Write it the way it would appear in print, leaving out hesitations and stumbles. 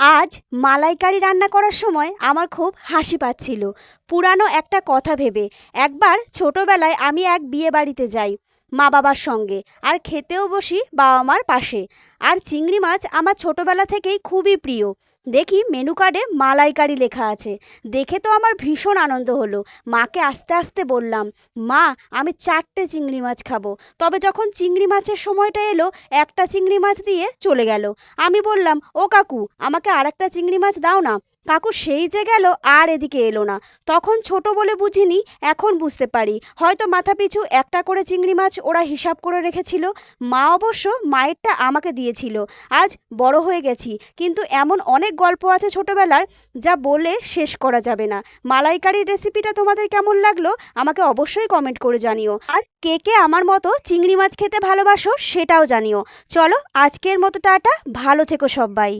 আজ মালাইকারি রান্না করার সময় আমার খুব হাসি পাচ্ছিল পুরানো একটা কথা ভেবে। একবার ছোটবেলায় আমি এক বিয়ে বাড়িতে যাই মা বাবার সঙ্গে, আর খেতেও বসি বাবা মার পাশে। আর চিংড়ি মাছ আমার ছোটবেলা থেকেই খুবই প্রিয়। দেখি মেনু কার্ডে মালাইকারি লেখা আছে, দেখে তো আমার ভীষণ আনন্দ হলো। মাকে আস্তে আস্তে বললাম, মা আমি 4টে চিংড়ি মাছ খাবো। তবে যখন চিংড়ি মাছের সময়টা এলো, একটা চিংড়ি মাছ দিয়ে চলে গেল। আমি বললাম, ও কাকু আমাকে আরেকটা চিংড়ি মাছ দাও না। কাকু সেই যে গেল আর এদিকে এলো না। তখন ছোট বলে বুঝিনি, এখন বুঝতে পারি হয়তো মাথা পিছু একটা করে চিংড়ি মাছ ওরা হিসাব করে রেখেছিল। মা অবশ্য মায়েরটা আমাকে দিয়েছিল। আজ বড় হয়ে গেছি, কিন্তু এমন অনেক গল্প আছে ছোটবেলার, যা বলে শেষ করা যাবে না। মালাইকারির রেসিপিটা তোমাদের কেমন লাগলো আমাকে অবশ্যই কমেন্ট করে জানিও। আর কে কে আমার মতো চিংড়ি মাছ খেতে ভালোবাসো সেটাও জানিও। চলো আজকের মতো টাটা, ভালো থেকো সবাই।